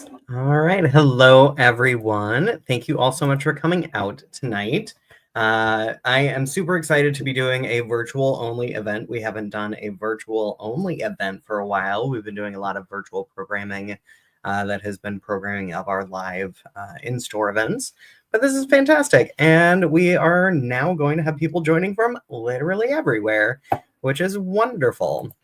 All right. Hello, everyone. Thank you all so much for coming out tonight. I am super excited to be doing a virtual only event. We haven't done a virtual only event for a while. We've been doing a lot of virtual programming that has been programming of our live in-store events. But this is fantastic. And we are now going to have people joining from literally everywhere, which is wonderful.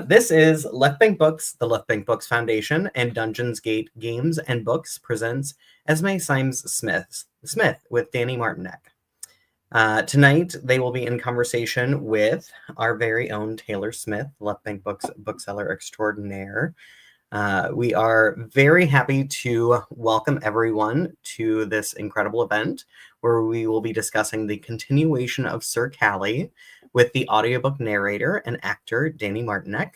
This is Left Bank Books, the Left Bank Books Foundation, and Dungeons Gate Games and Books presents Esme Symes-Smith with Dani Martineck. Tonight, they will be in conversation with our very own Taylor Smith, Left Bank Books bookseller extraordinaire. We are very happy to welcome everyone to this incredible event where we will be discussing the continuation of Sir Callie with the audiobook narrator and actor Dani Martineck.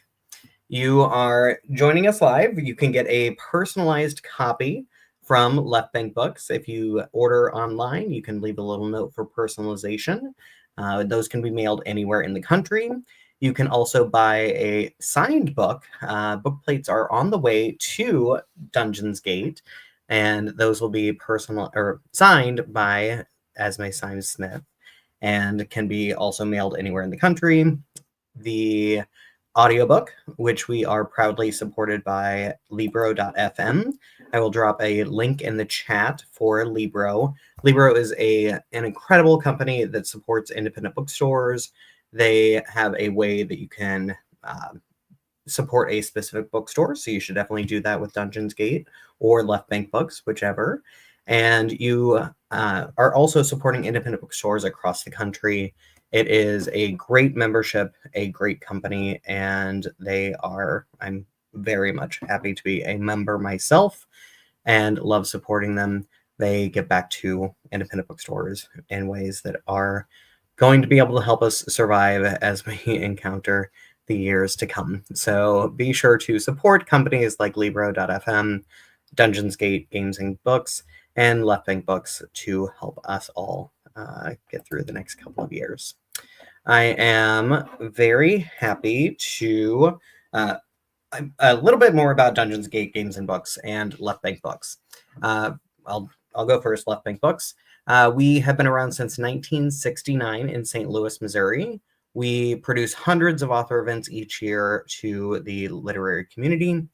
You are joining us live. You can get a personalized copy from Left Bank Books. If you order online, you can leave a little note for personalization. Those can be mailed anywhere in the country. You can also buy a signed book. Book plates are on the way to Dungeons Gate, and those will be signed by Esme Symes-Smith and can be also mailed anywhere in the country. The audiobook, which we are proudly supported by Libro.fm. I will drop a link in the chat for Libro. Libro is an incredible company that supports independent bookstores. They have a way that you can support a specific bookstore, so you should definitely do that with Dungeons Gate or Left Bank Books, whichever. And you are also supporting independent bookstores across the country. It is a great membership, a great company, and I'm very much happy to be a member myself and love supporting them. They give back to independent bookstores in ways that are going to be able to help us survive as we encounter the years to come. So be sure to support companies like Libro.fm, Dungeons Gate Games and Books, and Left Bank Books to help us all get through the next couple of years. I am very happy to a little bit more about Dungeons Gate Games and Books and Left Bank Books. I'll go first. Left Bank Books. We have been around since 1969 in St. Louis, Missouri. We produce hundreds of author events each year to the literary community.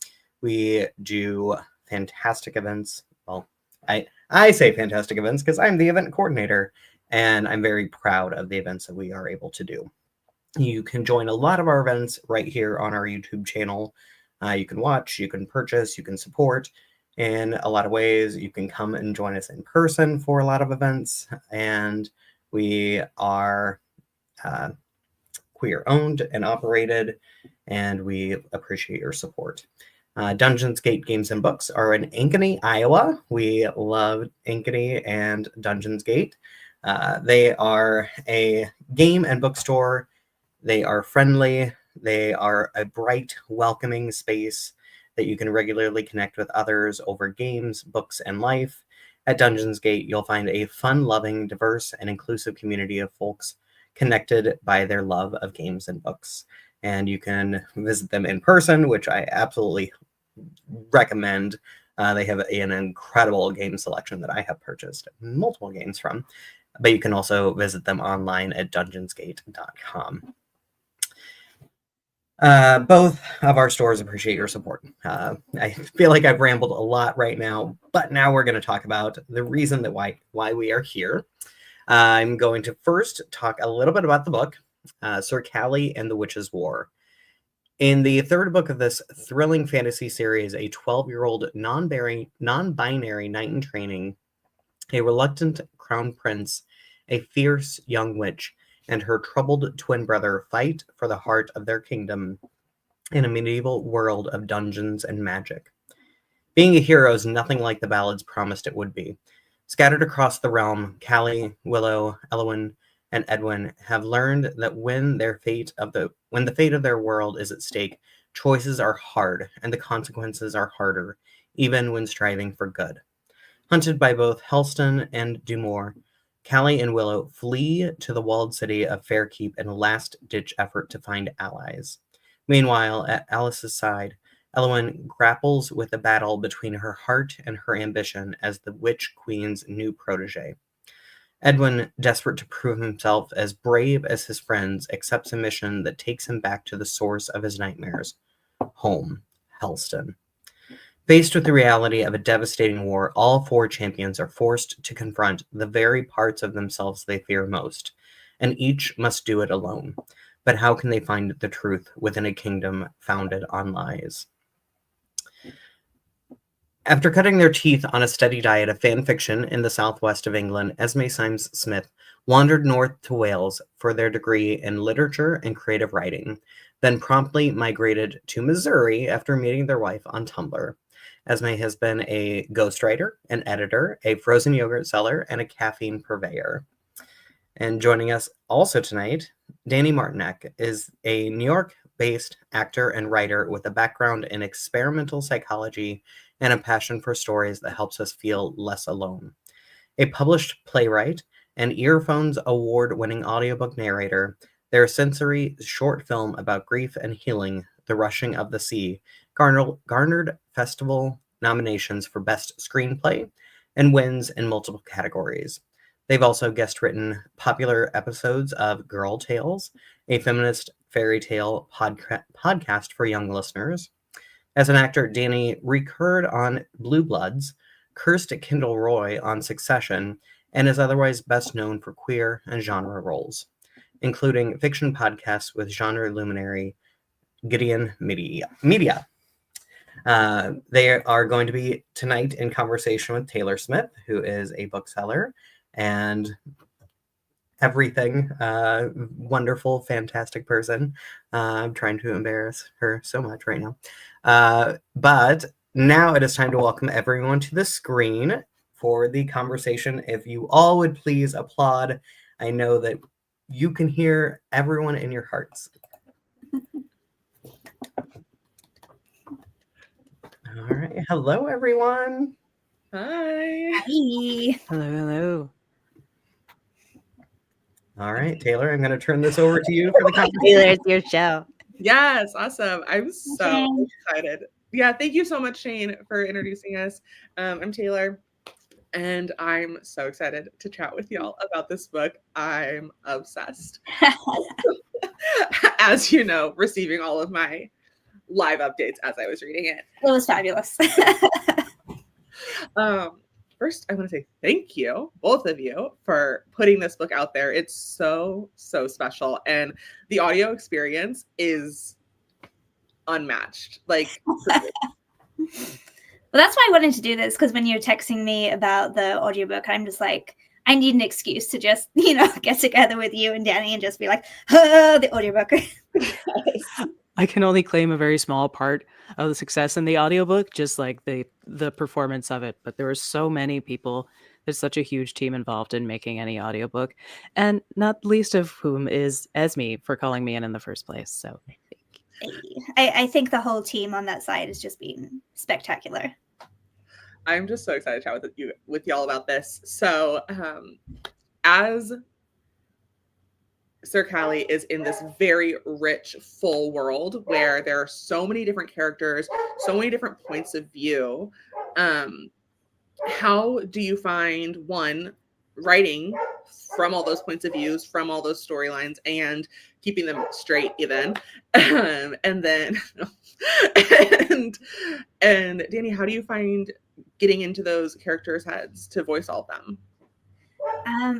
We do fantastic events. Well, I say fantastic events because I'm the event coordinator, and I'm very proud of the events that we are able to do. You can join a lot of our events right here on our YouTube channel. You can watch, you can purchase, you can support in a lot of ways. You can come and join us in person for a lot of events, and we are queer owned and operated, and we appreciate your support. Dungeons Gate Games and Books are in Ankeny, Iowa. We love Ankeny and Dungeons Gate. They are a game and bookstore. They are friendly. They are a bright, welcoming space that you can regularly connect with others over games, books, and life. At Dungeons Gate, you'll find a fun-loving, diverse, and inclusive community of folks connected by their love of games and books. And you can visit them in person, which I absolutely recommend. They have an incredible game selection that I have purchased multiple games from. But you can also visit them online at dungeonsgate.com. Both of our stores appreciate your support. I feel like I've rambled a lot right now, but now we're going to talk about the reason that why we are here. I'm going to first talk a little bit about the book, Sir Callie and the Witch's War. In the third book of this thrilling fantasy series, a 12-year-old non-binary knight in training, a reluctant crown prince, a fierce young witch, and her troubled twin brother fight for the heart of their kingdom in a medieval world of dungeons and magic. Being a hero is nothing like the ballads promised it would be. Scattered across the realm, Callie, Willow, Elwyn, and Edwin have learned that when the fate of their world is at stake, choices are hard and the consequences are harder, even when striving for good. Hunted by both Helston and Dumore, Callie and Willow flee to the walled city of Fairkeep in a last-ditch effort to find allies. Meanwhile, at Alice's side, Eowyn grapples with a battle between her heart and her ambition as the Witch Queen's new protege. Edwin, desperate to prove himself as brave as his friends, accepts a mission that takes him back to the source of his nightmares, home, Helston. Faced with the reality of a devastating war, all 4 champions are forced to confront the very parts of themselves they fear most, and each must do it alone. But how can they find the truth within a kingdom founded on lies? After cutting their teeth on a steady diet of fan fiction in the southwest of England, Esme Symes-Smith wandered north to Wales for their degree in literature and creative writing, then promptly migrated to Missouri after meeting their wife on Tumblr. Esme has been a ghostwriter, an editor, a frozen yogurt seller, and a caffeine purveyor. And joining us also tonight, Dani Martineck is a New York-based actor and writer with a background in experimental psychology and a passion for stories that helps us feel less alone. A published playwright and Earphones award-winning audiobook narrator, their sensory short film about grief and healing, The Rushing of the Sea, garnered festival nominations for Best Screenplay and wins in multiple categories. They've also guest-written popular episodes of Girl Tales, a feminist fairy tale podcast for young listeners. As an actor, Dani recurred on Blue Bloods, cursed at Kendall Roy on Succession, and is otherwise best known for queer and genre roles, including fiction podcasts with genre luminary Gideon Media. They are going to be tonight in conversation with Taylor Smith, who is a bookseller and everything, wonderful, fantastic person. I'm trying to embarrass her so much right now. But now it is time to welcome everyone to the screen for the conversation. If you all would please applaud, I know that you can hear everyone in your hearts. All right. Hello, everyone. Hi. Hi. Hello. All right, Taylor, I'm going to turn this over to you for the conversation. Taylor, it's your show. Yes, awesome. I'm so excited. Yeah, thank you so much, Shane, for introducing us. I'm Taylor, and I'm so excited to chat with y'all about this book. I'm obsessed. As you know, receiving all of my live updates as I was reading it. It was fabulous. First, I want to say thank you, both of you, for putting this book out there. It's so, so special. And the audio experience is unmatched. Like, well, that's why I wanted to do this, because when you were texting me about the audiobook, I'm just like, I need an excuse to just, get together with you and Dani and just be like, oh, the audiobook. I can only claim a very small part of the success in the audiobook, just like the performance of it. But there were so many people. There's such a huge team involved in making any audiobook, and not least of whom is Esme for calling me in the first place. So I think the whole team on that side has just been spectacular. I'm just so excited to chat with y'all about this. So as Sir Callie is in this very rich, full world where there are so many different characters, so many different points of view. How do you find, one, writing from all those points of views, from all those storylines, and keeping them straight even? And then, and Dani, how do you find getting into those characters' heads to voice all of them?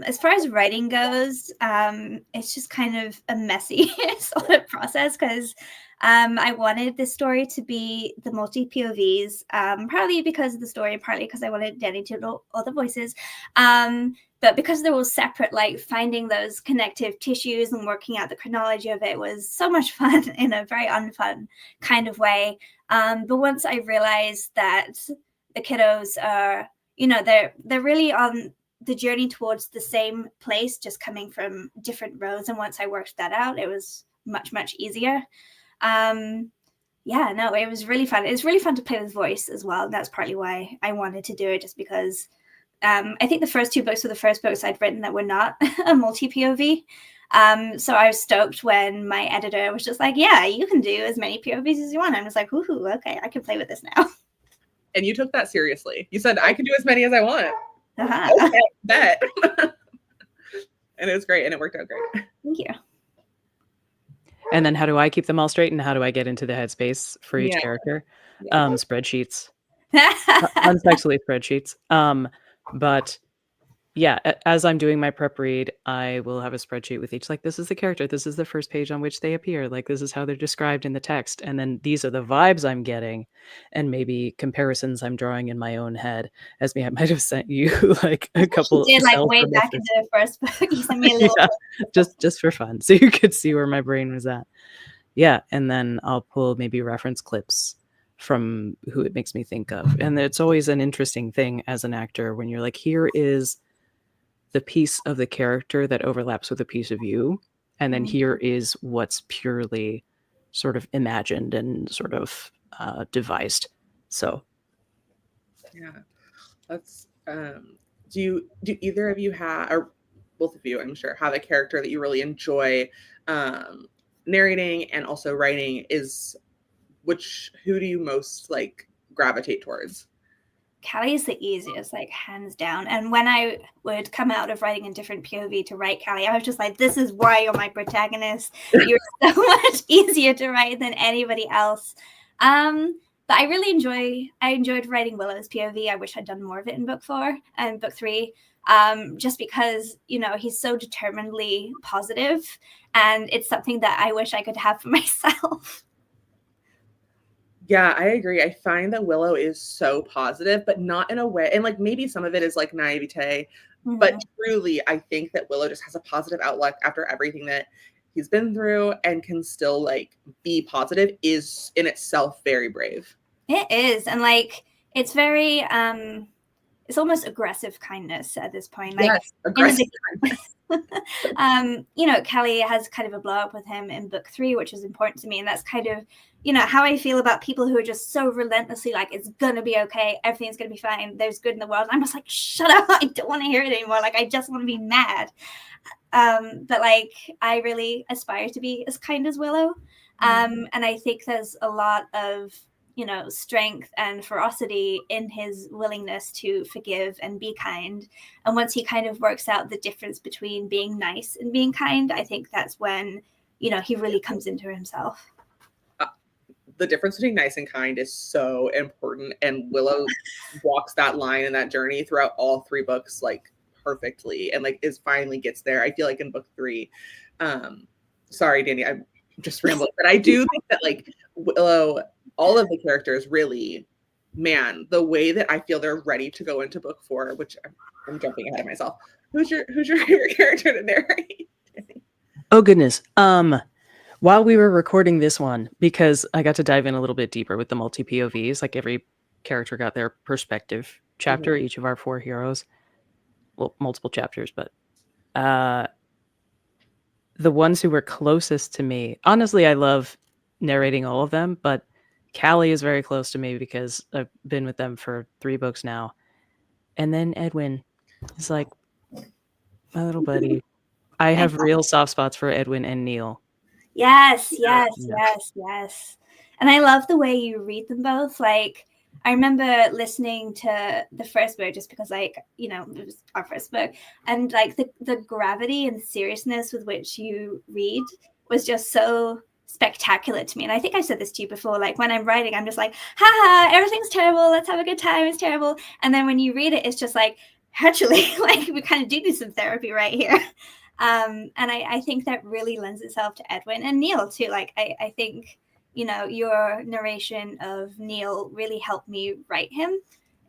As far as writing goes, it's just kind of a messy sort of process, because I wanted this story to be the multi-POVs, partly because of the story, partly because I wanted Dani to know all the voices. But because they're all separate, like finding those connective tissues and working out the chronology of it was so much fun in a very unfun kind of way. But once I realized that the kiddos are, they're really on the journey towards the same place, just coming from different roads. And once I worked that out, it was much, much easier. It was really fun. It was really fun to play with voice as well. And that's partly why I wanted to do it, just because I think the first 2 books were the first books I'd written that were not a multi-POV. So I was stoked when my editor was just like, yeah, you can do as many POVs as you want. I was like, woohoo, okay, I can play with this now. And you took that seriously. You said, I can do as many as I want. Uh-huh. Okay, bet. And it was great, and it worked out great. Thank you. And then how do I keep them all straight, and how do I get into the headspace for each Yeah. character? Yeah. Spreadsheets. Unsexually spreadsheets. But yeah, as I'm doing my prep read, I will have a spreadsheet with each, like, this is the character, this is the first page on which they appear, like, this is how they're described in the text, and then these are the vibes I'm getting, and maybe comparisons I'm drawing in my own head. Esme, I might have sent you like a couple. You did, like, way back in the first book. You sent me a little just for fun, so you could see where my brain was at. Yeah, and then I'll pull maybe reference clips from who it makes me think of, and it's always an interesting thing as an actor when you're like, here is the piece of the character that overlaps with a piece of you, and then here is what's purely sort of imagined and sort of devised. So yeah, that's do either of you have, or both of you, I'm sure, have a character that you really enjoy narrating and also writing? Who do you most like gravitate towards? Callie is the easiest, like, hands down. And when I would come out of writing a different POV to write Callie, I was just like, this is why you're my protagonist. You're so much easier to write than anybody else. But I really enjoyed writing Willow's POV. I wish I'd done more of it in book 4 and book 3. Just because, he's so determinedly positive, and it's something that I wish I could have for myself. Yeah, I agree. I find that Willow is so positive, but not in a way, and like maybe some of it is like naivete, but truly I think that Willow just has a positive outlook after everything that he's been through, and can still like be positive, is in itself very brave. It is. And like, it's very it's almost aggressive kindness at this point. Like, yes, aggressive kindness. Callie has kind of a blow up with him in book 3, which is important to me. And that's kind of, how I feel about people who are just so relentlessly like, it's going to be okay. Everything's going to be fine. There's good in the world. And I'm just like, shut up. I don't want to hear it anymore. Like, I just want to be mad. But like, I really aspire to be as kind as Willow. And I think there's a lot of, strength and ferocity in his willingness to forgive and be kind. And once he kind of works out the difference between being nice and being kind, I think that's when, he really comes into himself. The difference between nice and kind is so important. And Willow walks that line and that journey throughout all 3 books, like perfectly, and like finally gets there. I feel like in book 3, sorry, Dani, I'm just rambling, but I do think that like Willow, all of the characters really, man, the way that I feel they're ready to go into book 4, which I'm jumping ahead of myself. Who's your favorite character to narrate? Oh goodness. While we were recording this one, because I got to dive in a little bit deeper with the multi POVs, like every character got their perspective chapter, each of our 4 heroes. Well, multiple chapters, but the ones who were closest to me, honestly, I love narrating all of them, but Callie is very close to me because I've been with them for 3 books now. And then Edwin is like my little buddy. I have real soft spots for Edwin and Neil. Yes. And I love the way you read them both. Like, I remember listening to the first book just because, like, it was our first book. And, like, the gravity and seriousness with which you read was just so spectacular to me. And I think I said this to you before, like, when I'm writing, I'm just like, haha, everything's terrible. Let's have a good time. It's terrible. And then when you read it, it's just like, actually, like, we kind of do some therapy right here. And I think that really lends itself to Edwin and Neil too. Like, I think, your narration of Neil really helped me write him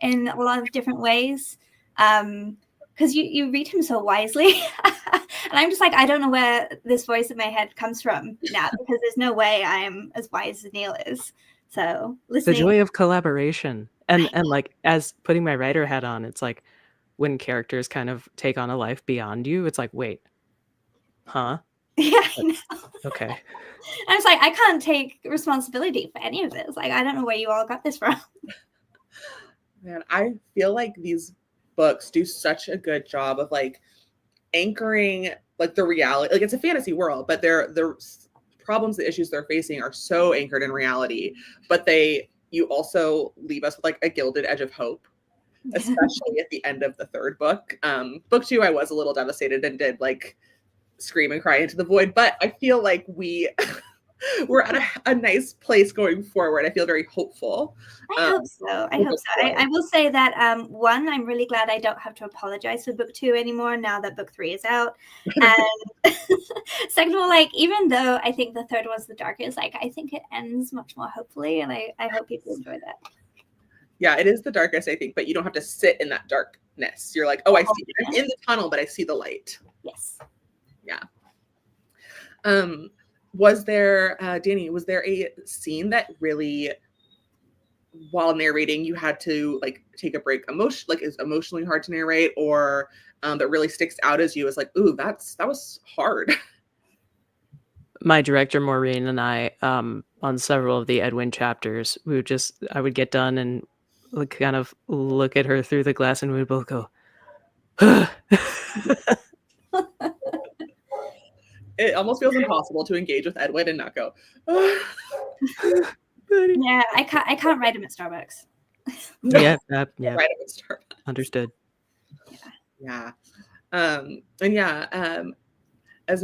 in a lot of different ways. Because you read him so wisely. And I'm just like, I don't know where this voice in my head comes from now, because there's no way I am as wise as Neil is. So listening. The joy of collaboration. And like, as putting my writer hat on, it's like when characters kind of take on a life beyond you, it's like, wait, huh? Yeah, I know. Okay. I was like, I can't take responsibility for any of this. Like, I don't know where you all got this from. Man, I feel like these books do such a good job of like anchoring like the reality, like it's a fantasy world, but the problems, the issues they're facing are so anchored in reality, but you also leave us with like a gilded edge of hope, especially at the end of the third book. Book 2, I was a little devastated and did like scream and cry into the void, but I feel like we're at a nice place going forward. I feel very hopeful. I hope so. I will say that one, I'm really glad I don't have to apologize for book 2 anymore now that book 3 is out. And second of all, like, even though I think the third one's the darkest, like, I think it ends much more hopefully, and I hope people enjoy that. Yeah, it is the darkest, I think, but you don't have to sit in that darkness. You're like, oh, I see. I'm in the tunnel, but I see the light. Yes. Yeah. Was there, Dani, was there a scene that really, while narrating, you had to like take a break, is emotionally hard to narrate, or that really sticks out as you as like, ooh, that was hard? My director Maureen and I, on several of the Edwin chapters, I would get done and kind of look at her through the glass, and we'd both go, It almost feels impossible to engage with Edwin and not go, yeah, I can't write him at Starbucks. Yeah. Write him at Starbucks. Understood. Yeah. Esme,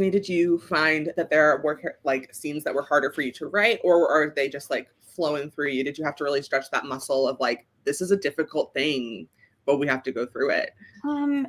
did you find that there were like scenes that were harder for you to write, or are they just like flowing through you? Did you have to really stretch that muscle of like, this is a difficult thing, but we have to go through it?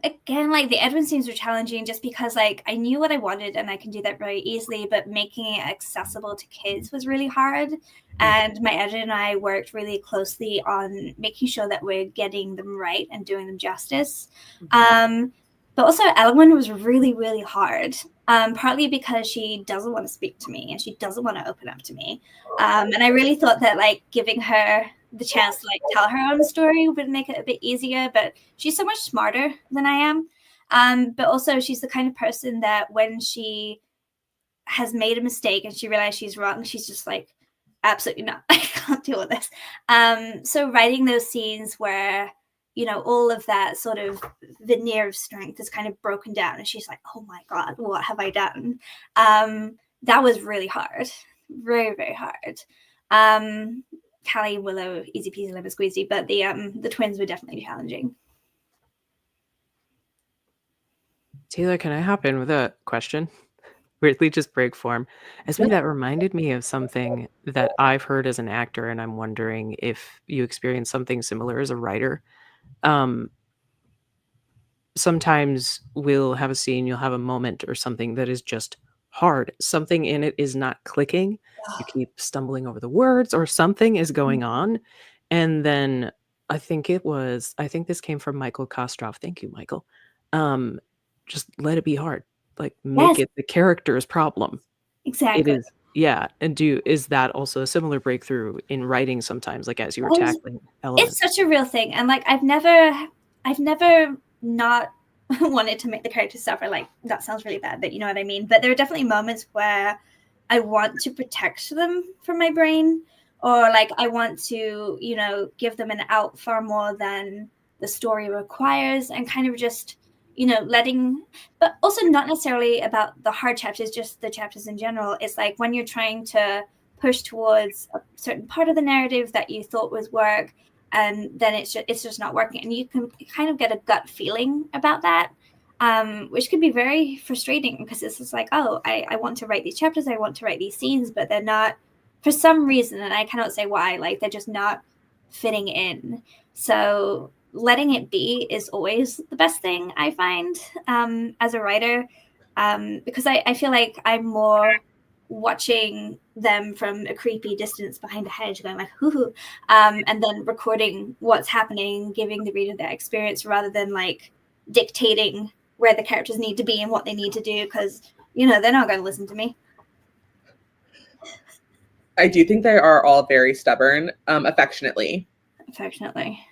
Again, like the Edwin scenes were challenging just because like I knew what I wanted and I can do that very easily, but making it accessible to kids was really hard. And my editor and I worked really closely on making sure that we're getting them right and doing them justice. But also Elwyn was really, really hard. Partly because she doesn't want to speak to me and she doesn't want to open up to me. And I really thought that like giving her the chance to like tell her own story would make it a bit easier, but she's so much smarter than I am. But also she's the kind of person that when she has made a mistake and she realizes she's wrong, she's just like, absolutely not. I can't deal with this. So writing those scenes where, you know, all of that sort of veneer of strength is kind of broken down and she's like, oh my God, what have I done? That was really hard. Very, very hard. Callie and Willow, easy peasy lemon squeezy, but the twins were definitely challenging. Taylor, can I hop in with a question? Weirdly just break form. Esme, that reminded me of something that I've heard as an actor, and I'm wondering if you experience something similar as a writer. Sometimes we'll have a scene, you'll have a moment or something that is just hard. Something in it is not clicking. You keep stumbling over the words or something is going on. And then I think this came from Michael Kostroff. Thank you, Michael. Just let it be hard. Like make it the character's problem. Exactly. It is. Yeah. And is that also a similar breakthrough in writing sometimes, like as you were tackling elements? It's such a real thing. And like I've never not wanted to make the character suffer. Like that sounds really bad, but you know what I mean? But there are definitely moments where I want to protect them from my brain, or like I want to, you know, give them an out far more than the story requires, and kind of just, you know, but also not necessarily about the hard chapters, just the chapters in general. It's like when you're trying to push towards a certain part of the narrative that you thought was work, and then it's just not working, and you can kind of get a gut feeling about that, which can be very frustrating because it's just like, oh, I want to write these chapters, I want to write these scenes, but they're not, for some reason, and I cannot say why, like they're just not fitting in. So letting it be is always the best thing I find as a writer, because I feel like I'm more watching them from a creepy distance behind a hedge going like, hoo-hoo, and then recording what's happening, giving the reader their experience rather than like dictating where the characters need to be and what they need to do, because, you know, they're not going to listen to me. I do think they are all very stubborn, affectionately.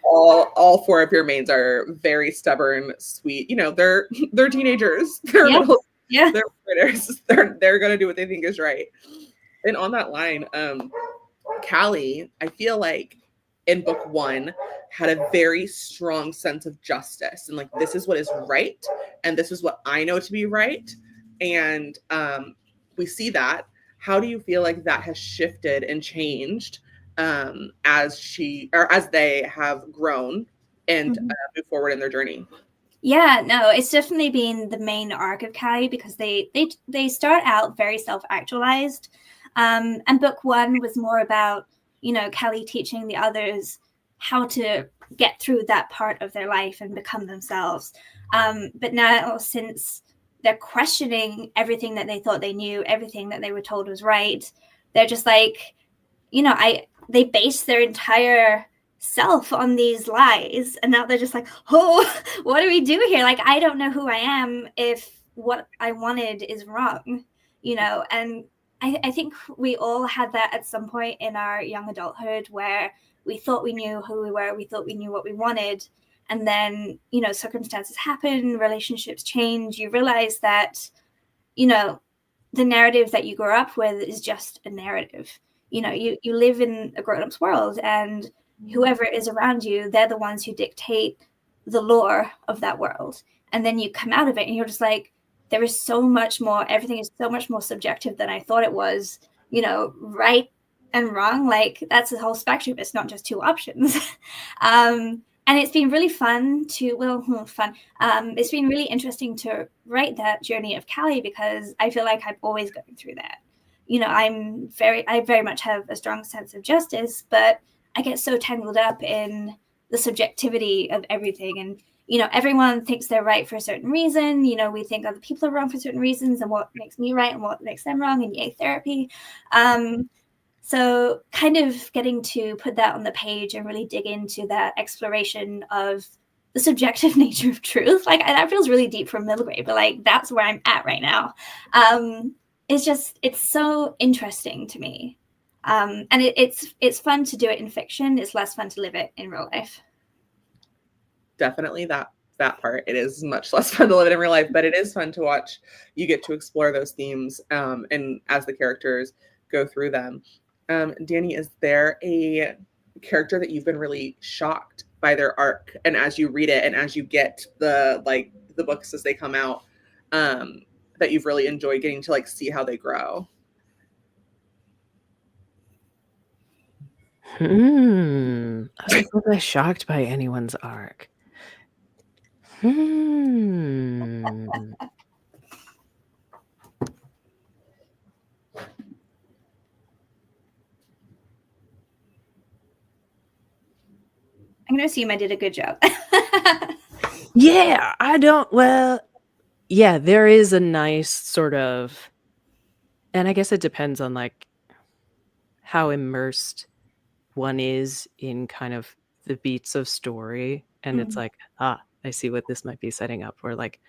All four of your mains are very stubborn, sweet. You know, they're teenagers. They're writers. They're gonna do what they think is right. And on that line, Callie, I feel like in book 1 had a very strong sense of justice and like, this is what is right and this is what I know to be right. And we see that. How do you feel like that has shifted and changed as they have grown and move forward in their journey? Yeah, no, it's definitely been the main arc of Callie, because they start out very self-actualized. And book one was more about, Callie teaching the others how to get through that part of their life and become themselves. But now, since they're questioning everything that they thought they knew, everything that they were told was right, they're just like, they base their entire self on these lies, and now they're just like, oh, what do we do here? Like, I don't know who I am if what I wanted is wrong, and I think we all had that at some point in our young adulthood, where we thought we knew who we were, we thought we knew what we wanted, and then circumstances happen, relationships change, you realize that the narrative that you grew up with is just a narrative. You live in a grown-up's world, and whoever is around you, they're the ones who dictate the lore of that world. And then you come out of it and you're just like, there is so much more, everything is so much more subjective than I thought it was, right and wrong. Like, that's the whole spectrum. It's not just two options. And it's been really fun it's been really interesting to write that journey of Callie, because I feel like I'm always going through that. I very much have a strong sense of justice, but I get so tangled up in the subjectivity of everything. And, everyone thinks they're right for a certain reason. We think other people are wrong for certain reasons, and what makes me right and what makes them wrong, and yay, therapy. So kind of getting to put that on the page and really dig into that exploration of the subjective nature of truth. Like, that feels really deep for middle grade, but like, that's where I'm at right now. It's so interesting to me. And it's fun to do it in fiction. It's less fun to live it in real life. Definitely that part. It is much less fun to live it in real life, but it is fun to watch. You get to explore those themes, and as the characters go through them. Dani, is there a character that you've been really shocked by their arc, and as you read it and as you get the books as they come out, that you've really enjoyed getting to see how they grow? Was I shocked by anyone's arc? I'm going to assume I did a good job. Yeah, there is a nice sort of, and I guess it depends on how immersed one is in kind of the beats of story, and it's like, I see what this might be setting up, or like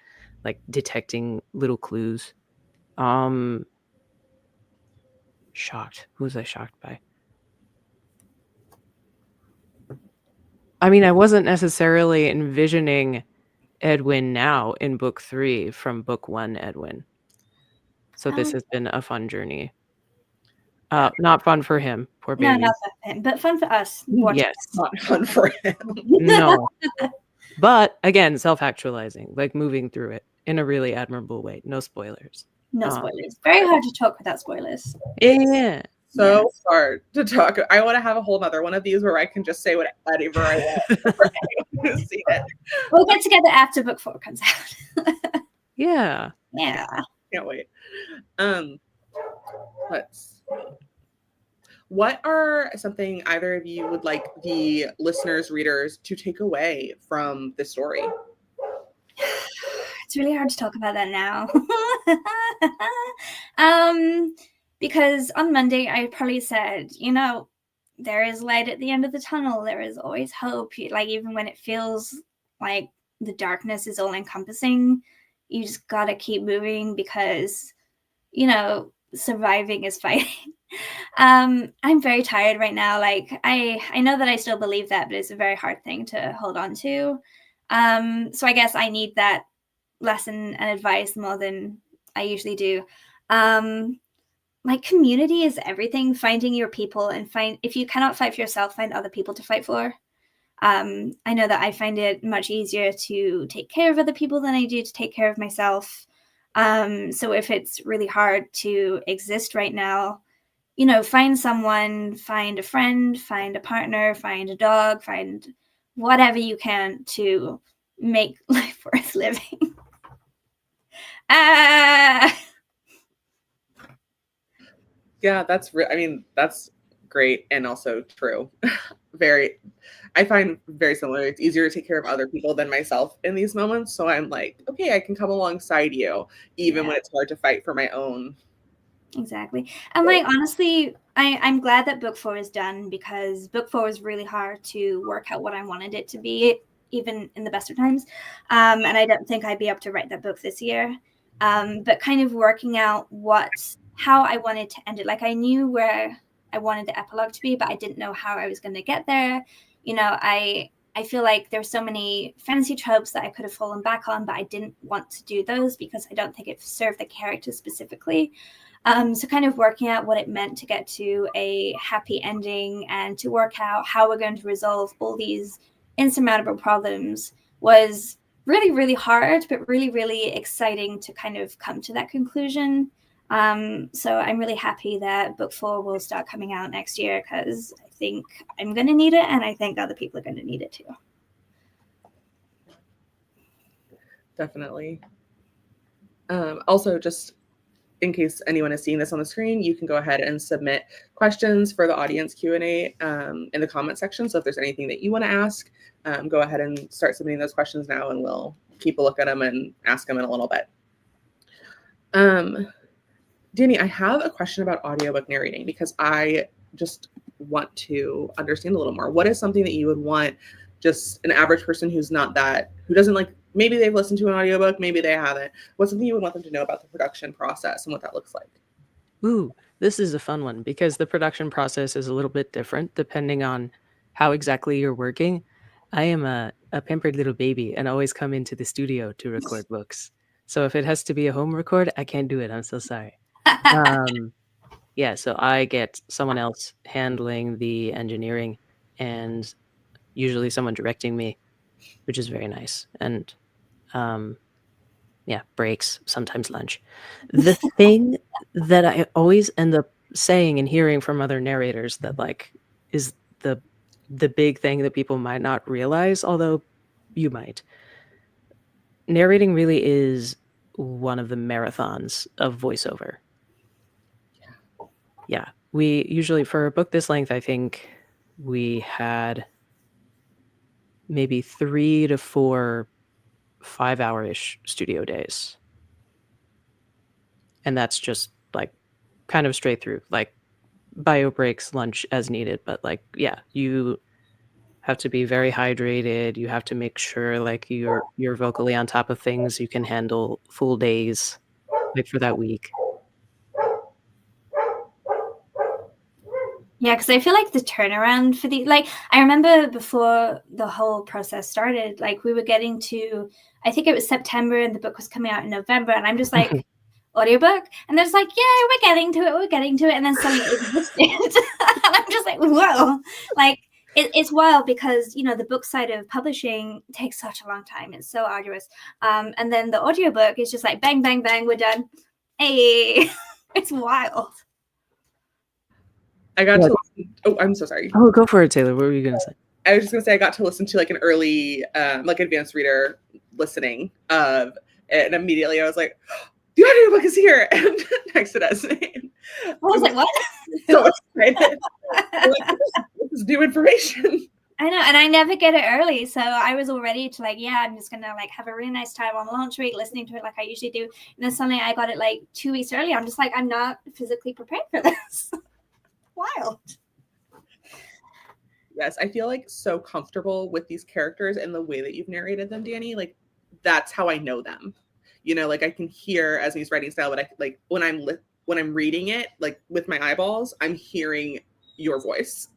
detecting little clues. Shocked. Who was I shocked by? I mean, I wasn't necessarily envisioning Edwin now in book 3 from book 1 Edwin. So this has been a fun journey. Not fun for him, poor baby. No, not fun for him, but fun for us. Yes. Not fun for him. No. But again, self-actualizing, moving through it in a really admirable way. No spoilers. No spoilers. Very hard to talk without spoilers. Yeah. So hard to talk. I want to have a whole nother one of these where I can just say whatever I want for anyone to see it. We'll get together after book 4 comes out. Yeah. Yeah. Can't wait. What are something either of you would like the listeners, readers to take away from the story? It's really hard to talk about that now. Because on Monday I probably said, there is light at the end of the tunnel. There is always hope. Even when it feels like the darkness is all encompassing, you just gotta keep moving, because, surviving is fighting. I'm very tired right now. I know that I still believe that, but it's a very hard thing to hold on to. So I guess I need that lesson and advice more than I usually do. Community is everything. Finding your people, and if you cannot fight for yourself, find other people to fight for. I know that I find it much easier to take care of other people than I do to take care of myself. So if it's really hard to exist right now, find someone, find a friend, find a partner, find a dog, find whatever you can to make life worth living. Yeah, that's great and also true. I find very similar. It's easier to take care of other people than myself in these moments. So I'm like, okay, I can come alongside you, even when it's hard to fight for my own. Exactly. And honestly, I'm glad that book 4 is done, because book 4 was really hard to work out what I wanted it to be, even in the best of times. And I don't think I'd be able to write that book this year. But kind of working out how I wanted to end it. I knew where I wanted the epilogue to be, but I didn't know how I was going to get there. I feel like there's so many fantasy tropes that I could have fallen back on, but I didn't want to do those because I don't think it served the character specifically. So kind of working out what it meant to get to a happy ending and to work out how we're going to resolve all these insurmountable problems was really, really hard, but really, really exciting to kind of come to that conclusion. So I'm really happy that book 4 will start coming out next year, because I think I'm going to need it, and I think other people are going to need it too. Definitely. Also, just in case anyone is seeing this on the screen, you can go ahead and submit questions for the audience Q&A in the comment section. So if there's anything that you want to ask, go ahead and start submitting those questions now, and we'll keep a look at them and ask them in a little bit. Dani, I have a question about audiobook narrating, because I just want to understand a little more. What is something that you would want just an average person who doesn't like, maybe they've listened to an audiobook, maybe they haven't. What's something you would want them to know about the production process and what that looks like? Ooh, this is a fun one, because the production process is a little bit different depending on how exactly you're working. I am a pampered little baby and always come into the studio to record books. So if it has to be a home record, I can't do it. I'm so sorry. Yeah, so I get someone else handling the engineering, and usually someone directing me, which is very nice. And yeah, breaks, sometimes lunch. The thing that I always end up saying and hearing from other narrators that is the big thing that people might not realize, although you might. Narrating really is one of the marathons of voiceover. Yeah. We usually, for a book this length, I think we had maybe 3 to 4 5-hour-ish studio days. And that's just kind of straight through, bio breaks, lunch as needed. But yeah, you have to be very hydrated. You have to make sure you're vocally on top of things. You can handle full days for that week. Yeah, because I feel like the turnaround for I remember before the whole process started, we were getting to, I think it was September, and the book was coming out in November, and I'm just like, audiobook? And they're just like, yeah, we're getting to it, and then suddenly it existed. And I'm just like, whoa. It's wild, because, the book side of publishing takes such a long time. It's so arduous. And then the audiobook is just like, bang, bang, bang, we're done. Hey, it's wild. I got to listen. Oh, I'm so sorry. Oh, go for it, Taylor. What were you going to say? I was just going to say I got to listen to an early, advanced reader listening of it, and immediately I was like, the audiobook is here, and texted Esme. I was like, what? So excited. This is new information. I know, and I never get it early, so I was all ready to I'm just gonna have a really nice time on launch week listening to it like I usually do. And then suddenly I got it 2 weeks early. I'm just I'm not physically prepared for this. Wild. Yes, I feel so comfortable with these characters and the way that you've narrated them, Dani. That's how I know them. I can hear Esme's writing style, but when I'm reading it, with my eyeballs, I'm hearing your voice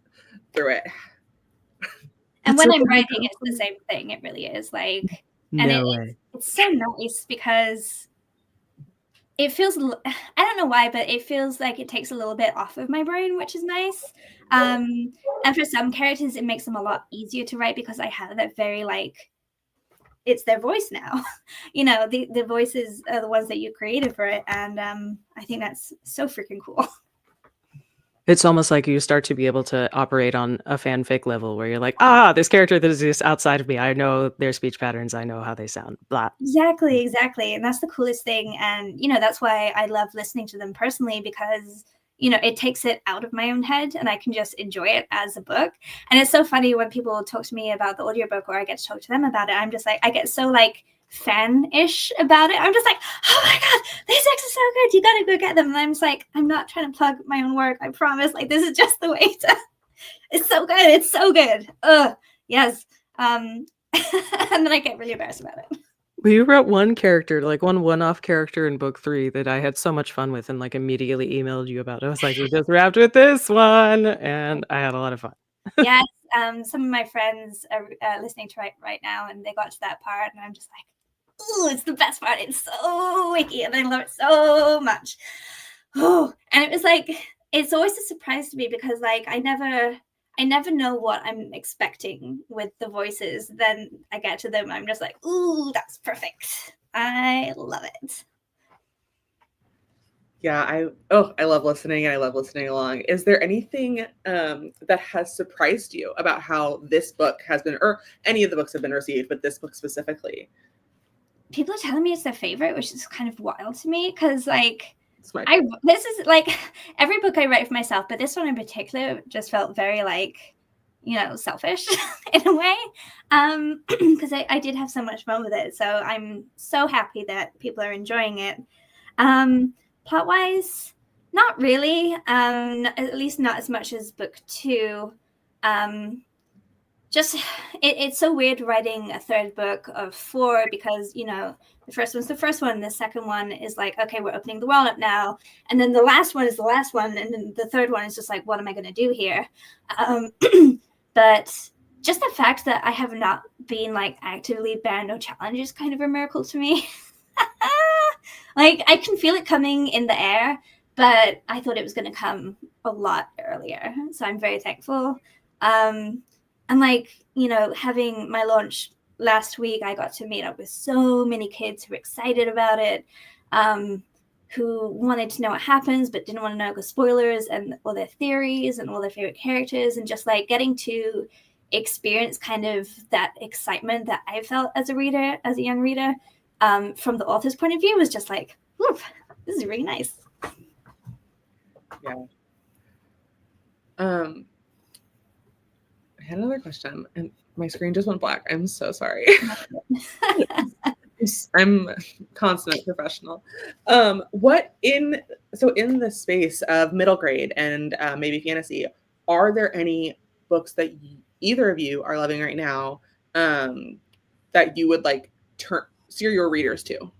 through it. And when I'm writing, it's the same thing. It really is it's so nice, because it feels, I don't know why, but it feels like it takes a little bit off of my brain, which is nice. And for some characters, it makes them a lot easier to write, because I have that very it's their voice now. You know, the voices are the ones that you created for it, and I think that's so freaking cool. It's almost like you start to be able to operate on a fanfic level where you're like, this character that exists outside of me. I know their speech patterns. I know how they sound. Blah. Exactly. And that's the coolest thing. And, you know, that's why I love listening to them personally, because, you know, it takes it out of my own head and I can just enjoy it as a book. And it's so funny when people talk to me about the audiobook, or I get to talk to them about it. I'm just like, I get so like fan-ish about it. I'm just like, oh my God, these books are so good. You got to go get them. And I'm just like, I'm not trying to plug my own work. I promise. Like, this is just the way to, it's so good. It's so good. Yes. And then I get really embarrassed about it. Well, you wrote one character, like one-off character in book 3 that I had so much fun with and like immediately emailed you about. I was like, we just wrapped with this one, and I had a lot of fun. Yes, some of my friends are listening to right now, and they got to that part, and I'm just like, ooh, it's the best part. It's so wiki, and I love it so much. Oh, and it was like, it's always a surprise to me because like I never know what I'm expecting with the voices. Then I get to them, I'm just like, ooh, that's perfect. I love it. Yeah, I love listening, and I love listening along. Is there anything that has surprised you about how this book has been, or any of the books have been received, but this book specifically? People are telling me it's their favorite, which is kind of wild to me because like Smart. this is like every book I write for myself, but this one in particular just felt very like, you know, selfish in a way, because I did have so much fun with it. So I'm so happy that people are enjoying it. Plot wise, not really. At least not as much as book 2. Just it's so weird writing a third book of 4 because, you know, the first one's the first one, the second one is like, okay, we're opening the world up now, and then the last one is the last one, and then the third one is just like, what am I going to do here? But just the fact that I have not been like actively banned or challenged is kind of a miracle to me. Like I can feel it coming in the air, but I thought it was going to come a lot earlier, so I'm very thankful. And like, you know, having my launch last week, I got to meet up with so many kids who were excited about it, who wanted to know what happens, but didn't want to know the spoilers and all their theories and all their favorite characters, and just like getting to experience kind of that excitement that I felt as a reader, as a young reader, from the author's point of view was just like, whoop, this is really nice. Yeah. I had another question and my screen just went black. I'm so sorry. I'm consummate professional. What in the space of middle grade and maybe fantasy, are there any books that either of you are loving right now that you would like steer your readers to?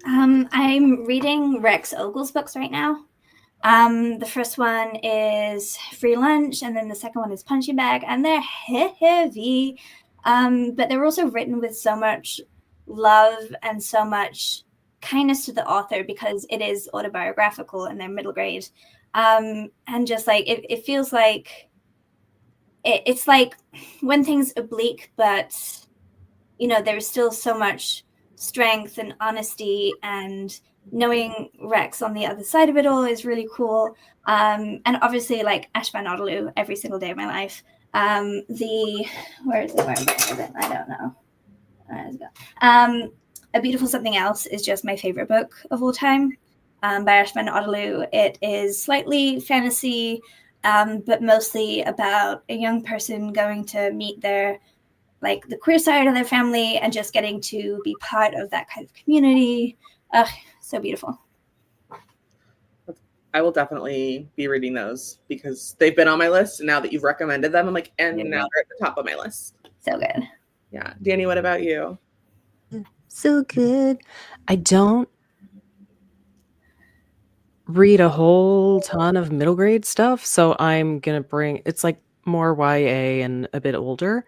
I'm reading Rex Ogle's books right now. The first one is Free Lunch, and then the second one is Punching Bag, and they're heavy. But they're also written with so much love and so much kindness to the author because it is autobiographical and they're middle grade. And just like it feels like it's like when things are bleak, but you know, there's still so much strength and honesty, and knowing Rex on the other side of it all is really cool. And obviously like Ashban Odalu every single day of my life. Where is it? I don't know. Let's go. A Beautiful Something Else is just my favorite book of all time, by Ashban Odalu. It is slightly fantasy, but mostly about a young person going to meet their like the queer side of their family and just getting to be part of that kind of community. So beautiful. I will definitely be reading those because they've been on my list, and now that you've recommended them, I'm like, and now they're at the top of my list. So good. Yeah. Dani, what about you? So good. I don't read a whole ton of middle grade stuff, so I'm gonna bring, it's like more YA and a bit older,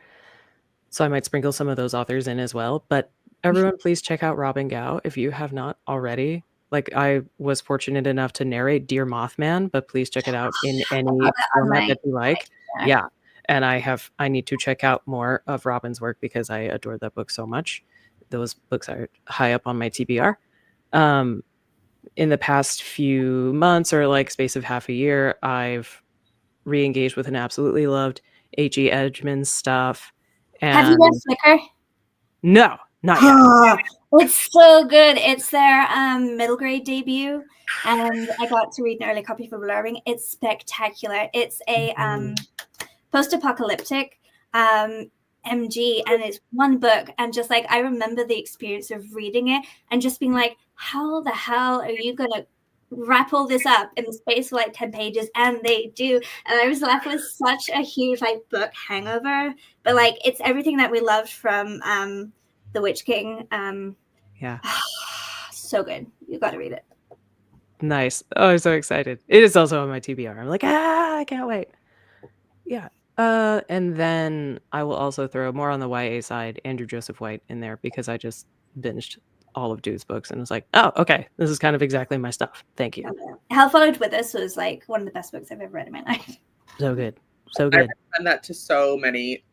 so I might sprinkle some of those authors in as well. But everyone, please check out Robin Gao if you have not already. Like, I was fortunate enough to narrate Dear Mothman, but please check it out in any format that you like. Yeah. and I need to check out more of Robin's work because I adore that book so much. Those books are high up on my TBR. In the past few months, or like space of half a year, I've re-engaged with and absolutely loved H.E. Edgman's stuff. And Have you read Flicker? No, not yet. It's so good. It's their middle grade debut, and I got to read an early copy for blurbing. It's spectacular. It's a post-apocalyptic MG, and it's one book, and just like I remember the experience of reading it and just being like, how the hell are you gonna wrap all this up in the space of like 10 pages? And they do, and I was left with such a huge like book hangover, but like it's everything that we loved from The Witch King. Yeah. So good. You got to read it. Nice. Oh, I'm so excited. It is also on my TBR. I'm like, I can't wait. Yeah. And then I will also throw more on the YA side, Andrew Joseph White in there, because I just binged all of Dude's books and was like, oh, okay, this is kind of exactly my stuff. Thank you. Hell Followed With Us was like one of the best books I've ever read in my life. So good. So I good. recommend that to so many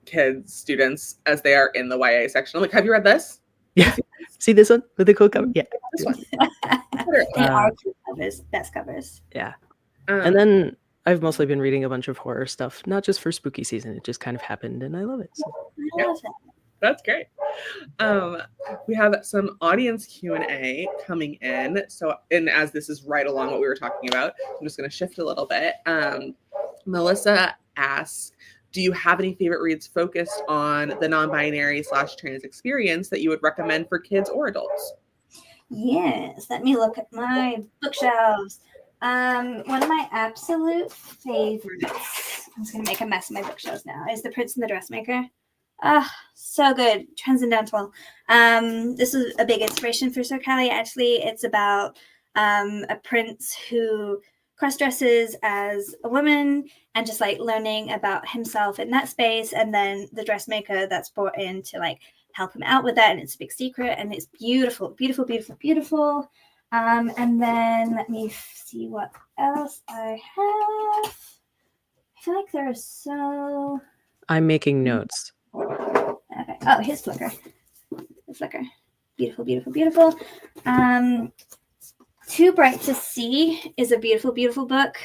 kids, students, as they are in the YA section. I'm like, have you read this? Yeah. See this one with the cool cover? Yeah. This one. They are cool covers, best covers. Yeah. And then I've mostly been reading a bunch of horror stuff, not just for spooky season. It just kind of happened and I love it. So. I love that. That's great. We have some audience Q&A coming in. So, and as this is right along what we were talking about, I'm just going to shift a little bit. Melissa asks, do you have any favorite reads focused on the non-binary / trans experience that you would recommend for kids or adults? Yes, let me look at my bookshelves. One of my absolute favorites, I'm just going to make a mess of my bookshelves now, is The Prince and the Dressmaker. So good. Transcendental. This is a big inspiration for Sir Callie. Actually, it's about a prince who cross-dresses as a woman and just like learning about himself in that space, and then the dressmaker that's brought in to like help him out with that, and it's a big secret, and it's beautiful, beautiful, beautiful, beautiful. And then let me see what else I have. I feel like there is so... I'm making notes. Okay. Oh, here's Flicker. The Flicker. Beautiful, beautiful, beautiful. Too Bright to See is a beautiful, beautiful book.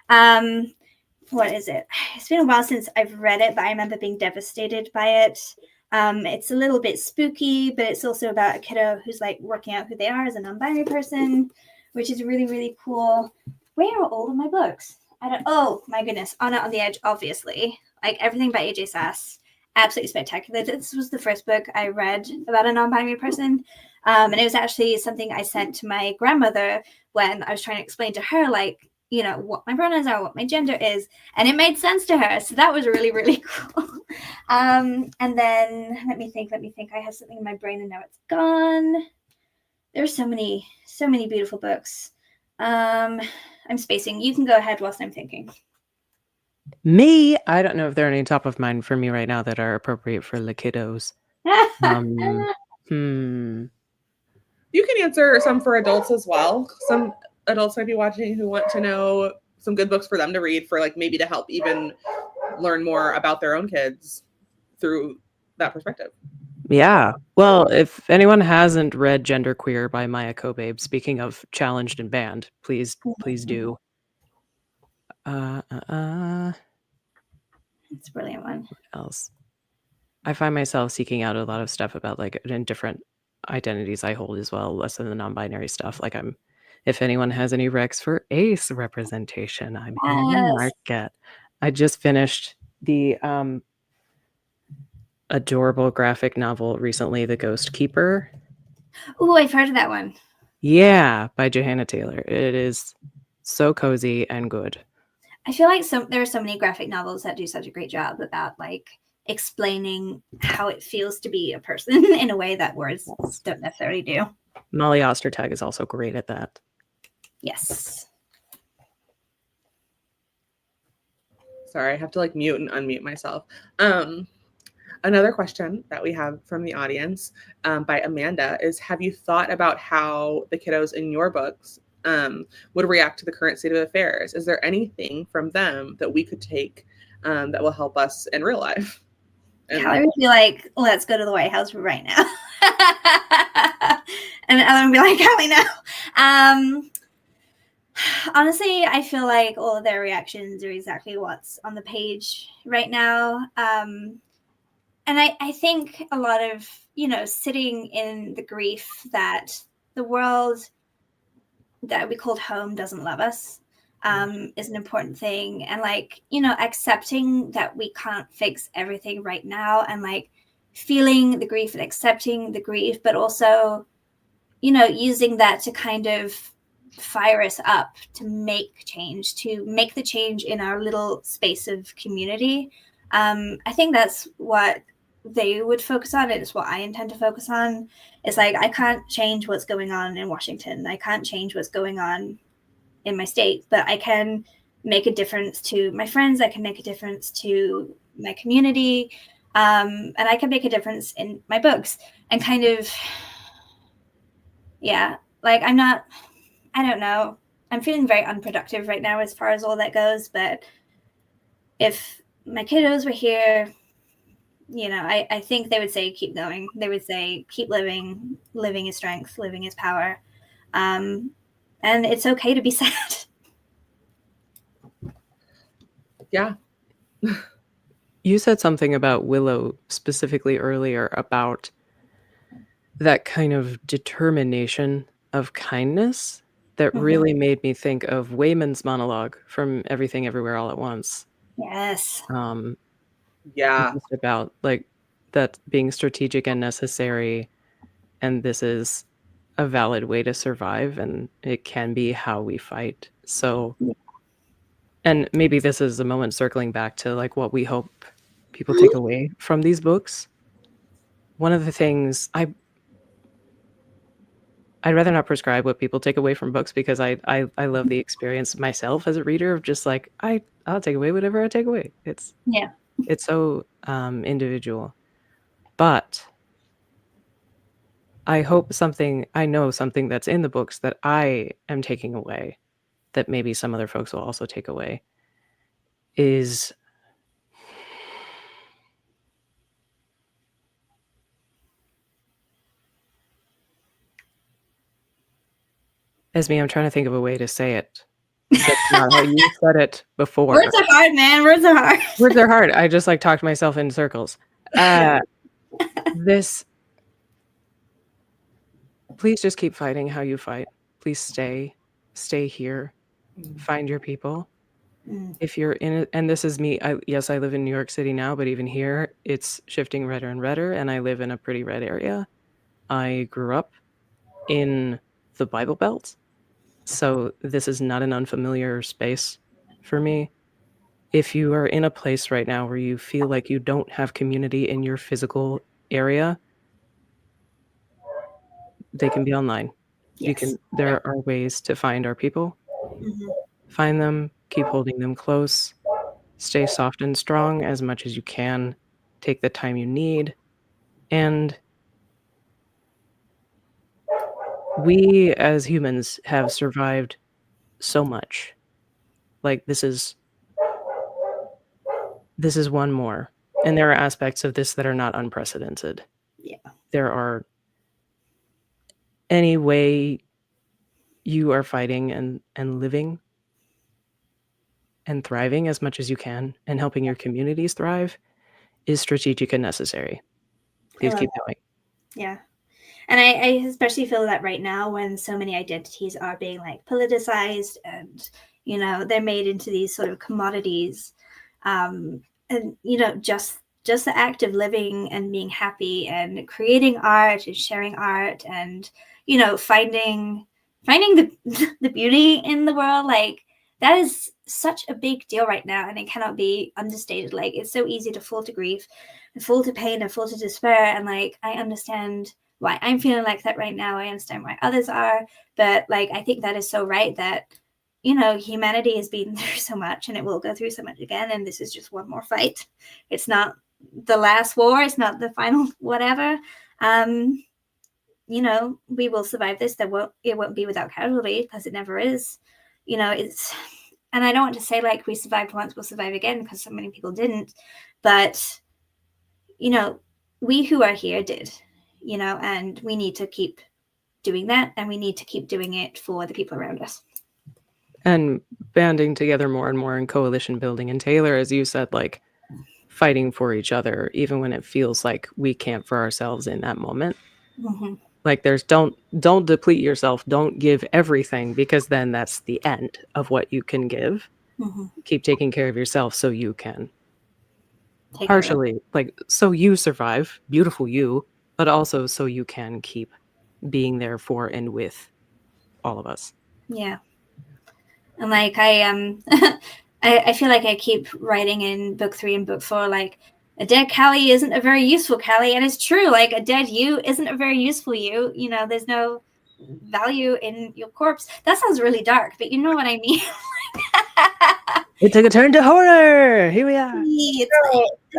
What is it? It's been a while since I've read it, but I remember being devastated by it. It's a little bit spooky, but it's also about a kiddo who's like working out who they are as a non-binary person, which is really, really cool. Where are all of my books? Oh my goodness. Anna on the Edge, obviously. Like everything by AJ Sass. Absolutely spectacular. This was the first book I read about a non-binary person. And it was actually something I sent to my grandmother when I was trying to explain to her, like, you know, what my pronouns are, what my gender is. And it made sense to her. So that was really, really cool. And then let me think. I have something in my brain and now it's gone. There's so many beautiful books. I'm spacing. You can go ahead whilst I'm thinking. Me? I don't know if there are any top of mind for me right now that are appropriate for the kiddos. You can answer some for adults as well. Some adults might be watching who want to know some good books for them to read, for like maybe to help even learn more about their own kids through that perspective. Yeah. Well, if anyone hasn't read Genderqueer by Maya Kobabe, speaking of challenged and banned, please do. It's a brilliant one. What else? I find myself seeking out a lot of stuff about like in different identities I hold as well, less than the non-binary stuff. Like if anyone has any recs for ace representation, I'm in the market. I just finished the adorable graphic novel recently, The Ghost Keeper. Oh, I've heard of that one. Yeah, by Johanna Taylor. It is so cozy and good. I feel like there are so many graphic novels that do such a great job about like explaining how it feels to be a person in a way that words don't necessarily do. Molly Ostertag is also great at that. Yes. Sorry, I have to like mute and unmute myself. Another question that we have from the audience by Amanda is, have you thought about how the kiddos in your books would react to the current state of affairs? Is there anything from them that we could take that will help us in real life. And Callie would be like, let's go to the White House right now. And Ellen would be like, Callie, no. Honestly, I feel like all of their reactions are exactly what's on the page right now. And I think a lot of, sitting in the grief that the world that we called home doesn't love us is an important thing. And accepting that we can't fix everything right now, and feeling the grief and accepting the grief, but also, using that to kind of fire us up to make the change in our little space of community. I think that's what they would focus on. It's what I intend to focus on. It's I can't change what's going on in Washington. I can't change what's going on in my state, but I can make a difference to my friends. I can make a difference to my community. And I can make a difference in my books, and kind of, yeah, I don't know. I'm feeling very unproductive right now as far as all that goes. But if my kiddos were here, I think they would say, keep going. They would say, keep living. Living is strength. Living is power. And it's okay to be sad. Yeah. You said something about Willow specifically earlier about that kind of determination of kindness that really made me think of Wayman's monologue from Everything Everywhere All at Once. Yes. Yeah. Just about that being strategic and necessary, and this is a valid way to survive, and it can be how we fight. So, and maybe this is a moment circling back to what we hope people take away from these books. One of the things I'd rather not prescribe what people take away from books, because I love the experience myself as a reader of just I'll take away whatever I take away. It's so individual. But I know something that's in the books that I am taking away, that maybe some other folks will also take away, is Esme, I'm trying to think of a way to say it. That's not how you said it before. Words are hard, man. Words are hard. Words are hard. I just talked myself in circles. Please just keep fighting how you fight. Please stay here. Find your people. If you're in it, and this is me, yes, I live in New York City now, but even here, it's shifting redder and redder, and I live in a pretty red area. I grew up in the Bible Belt, so this is not an unfamiliar space for me. If you are in a place right now where you feel like you don't have community in your physical area, they can be online. Yes. There are ways to find our people. Find them, keep holding them close, stay soft and strong as much as you can, take the time you need. And we as humans have survived so much. This is one more. And there are aspects of this that are not unprecedented. Yeah. There are any way you are fighting and living and thriving as much as you can, and helping your communities thrive, is strategic and necessary. Please keep going. Yeah. And I especially feel that right now, when so many identities are being politicized, and they're made into these sort of commodities, and just the act of living and being happy and creating art and sharing art, and finding the beauty in the world, that is such a big deal right now, and it cannot be understated. It's so easy to fall to grief and fall to pain and fall to despair, and I understand why I'm feeling like that right now. I understand why others are, but I think that is so right, that humanity has been through so much, and it will go through so much again, and this is just one more fight. It's not the last war, it's not the final whatever. We will survive this. It won't be without casualty, because it never is. and I don't want to say like we survived once, we'll survive again, because so many people didn't. But, you know, we who are here did, you know, and we need to keep doing that, and we need to keep doing it for the people around us. And banding together more and more in coalition building. And Taylor, as you said, like fighting for each other, even when it feels like we can't for ourselves in that moment. Mm-hmm. Like there's don't deplete yourself. Don't give everything, because then that's the end of what you can give. Mm-hmm. Keep taking care of yourself so you can Take partially, like, so you survive, beautiful you, but also so you can keep being there for and with all of us. Yeah. And like I feel like I keep writing in book 3 and book 4, like, a dead Callie isn't a very useful Callie. And it's true, like, a dead you isn't a very useful you. You know, there's no value in your corpse. That sounds really dark, but you know what I mean. It took a turn to horror. Here we are.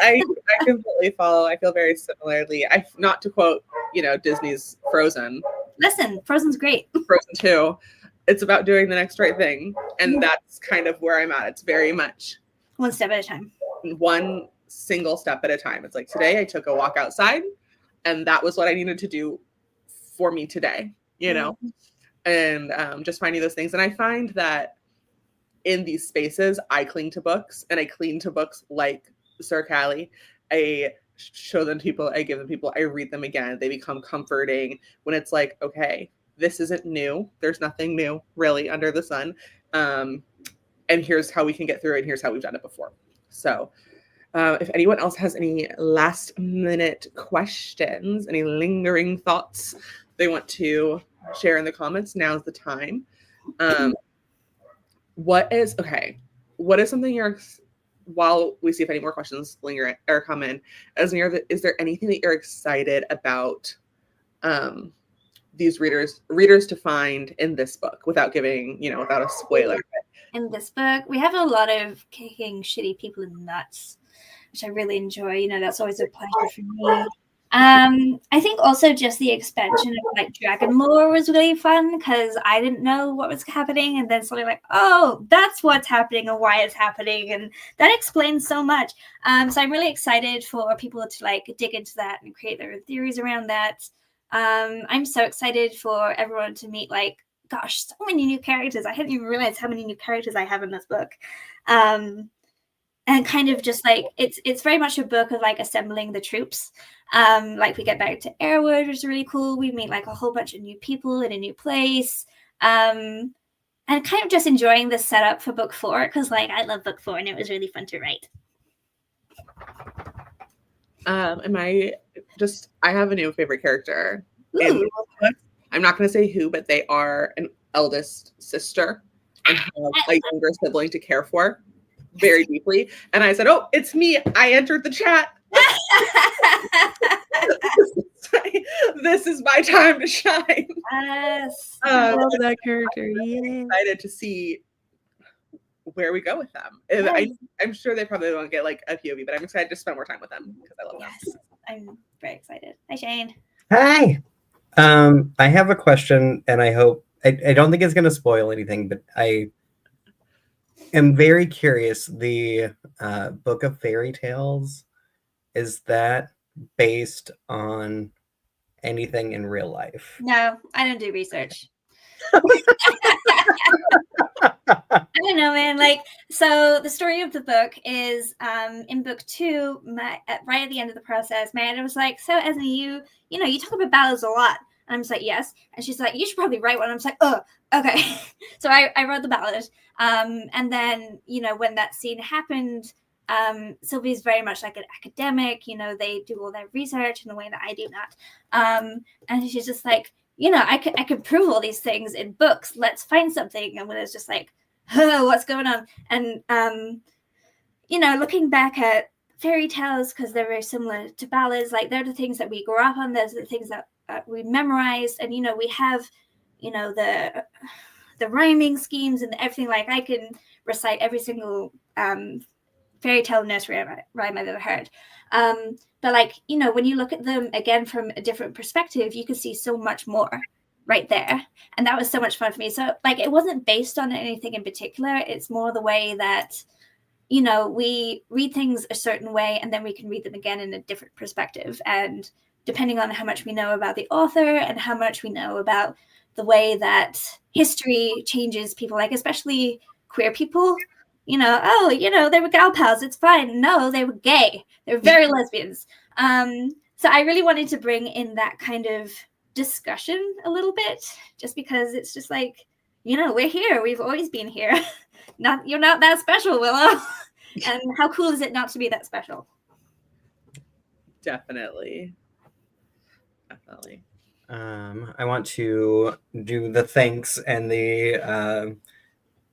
I completely follow. I feel very similarly. Not to quote, you know, Disney's Frozen. Listen, Frozen's great. Frozen 2. It's about doing the next right thing. And that's kind of where I'm at. It's very much one step at a time. One single step at a time. It's like, today I took a walk outside, and that was what I needed to do for me today, you know? And just finding those things. And I find that in these spaces, I cling to books, and I cling to books like Sir Callie. I show them to people, I give them to people, I read them again. They become comforting when it's like, okay, this isn't new. There's nothing new really under the sun. And here's how we can get through it. And here's how we've done it before. So if anyone else has any last minute questions, any lingering thoughts they want to share in the comments, now's the time. What is something while we see if any more questions linger or come in, is there anything that you're excited about these readers to find in this book, without giving, without a spoiler? In this book, we have a lot of kicking shitty people in the nuts, which I really enjoy. That's always a pleasure for me. I think also just the expansion of like dragon lore was really fun, because I didn't know what was happening, and then suddenly like, oh, that's what's happening and why it's happening, and that explains so much. So I'm really excited for people to like dig into that and create their own theories around that. I'm so excited for everyone to meet, like, gosh, so many new characters. I hadn't even realized how many new characters I have in this book. And kind of just like, it's very much a book of like assembling the troops. Like we get back to Airwood, which is really cool. We meet like a whole bunch of new people in a new place. And kind of just enjoying the setup for book 4, because like I love book 4 and it was really fun to write. I have a new favorite character. I'm not going to say who, but they are an eldest sister and have a younger sibling to care for very deeply. And I said, oh, it's me. I entered the chat. This is my time to shine. Yes. I love that character. I'm really excited to see where we go with them. I'm sure they probably won't get like a POV, but I'm excited to spend more time with them because I love them. I'm very excited. Hi, Shane. Hi. I have a question, and I hope I don't think it's going to spoil anything, but I am very curious. The Book of Fairy Tales, is that based on anything in real life? No, I don't do research. I don't know, man. Like, so the story of the book is in book 2, right at the end of the process, my editor was like, so Esme, you talk about ballads a lot. And I'm just like, yes. And she's like, you should probably write one. I'm just like, oh, okay. So I wrote the ballad. And then, when that scene happened, Sylvie's very much like an academic. They do all their research in the way that I do not. And she's just like, I could prove all these things in books. Let's find something. And when it's just like, what's going on? And, looking back at fairy tales, because they're very similar to ballads, like they're the things that we grew up on. Those are the things that we memorized. And, we have, the rhyming schemes and everything. Like I can recite every single fairy tale nursery rhyme I've ever heard. But like, when you look at them again from a different perspective, you can see so much more. right there. And that was so much fun for me. So like, it wasn't based on anything in particular. It's more the way that, you know, we read things a certain way and then we can read them again in a different perspective. And depending on how much we know about the author and how much we know about the way that history changes people, like especially queer people, you know, oh, you know, they were gal pals, it's fine. No, they were gay. They were very lesbians. So I really wanted to bring in that kind of discussion a little bit, just because it's just like, you know, we're here. We've always been here. You're not that special, Willow. And how cool is it not to be that special? Definitely. I want to do the thanks and the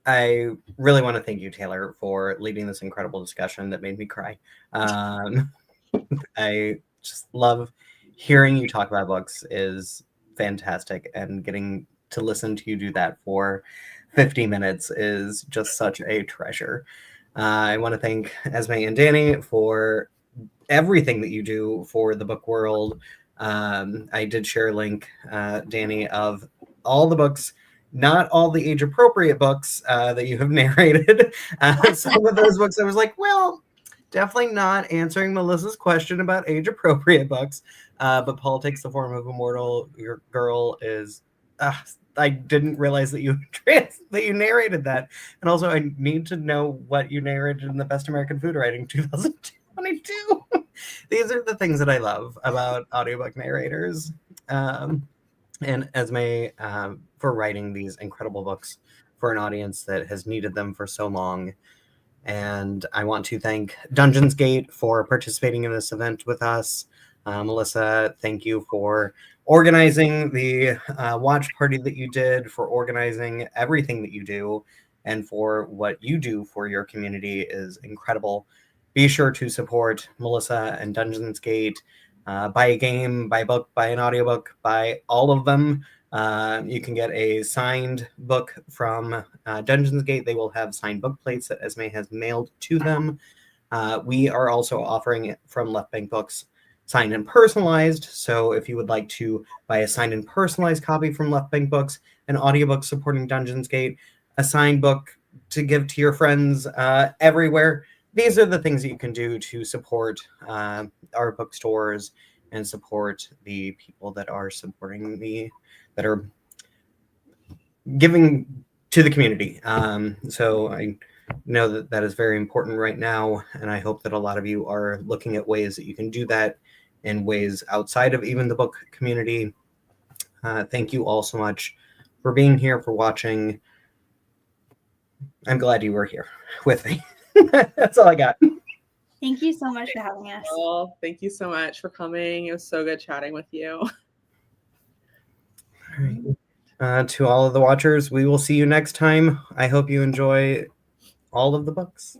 I really want to thank you, Taylor, for leading this incredible discussion that made me cry. I just love hearing you talk about books is fantastic, and getting to listen to you do that for 50 minutes is just such a treasure. I want to thank Esme and Dani for everything that you do for the book world. I did share a link, Dani, of all the books, not all the age-appropriate books that you have narrated. Some of those books I was like, well, definitely not answering Melissa's question about age-appropriate books. But Politics, the Form of Immortal Your Girl is... I didn't realize that you narrated that. And also, I need to know what you narrated in the Best American Food Writing 2022. These are the things that I love about audiobook narrators. And Esme, for writing these incredible books for an audience that has needed them for so long. And I want to thank Dungeons Gate for participating in this event with us. Melissa, thank you for organizing the watch party that you did, for organizing everything that you do, and for what you do for your community is incredible. Be sure to support Melissa and Dungeons Gate. Buy a game, buy a book, buy an audiobook, buy all of them. You can get a signed book from Dungeons Gate. They will have signed book plates that Esme has mailed to them. We are also offering it from Left Bank Books, signed and personalized. So if you would like to buy a signed and personalized copy from Left Bank Books, an audiobook supporting Dungeons Gate, a signed book to give to your friends everywhere, these are the things that you can do to support our bookstores and support the people that are supporting that are giving to the community. So I know that that is very important right now, and I hope that a lot of you are looking at ways that you can do that in ways outside of even the book community. Thank you all so much for being here, for watching. I'm glad you were here with me. That's all I got. Thank you so much for having us. Well, thank you so much for coming. It was so good chatting with you. All right. To all of the watchers, we will see you next time. I hope you enjoy all of the books.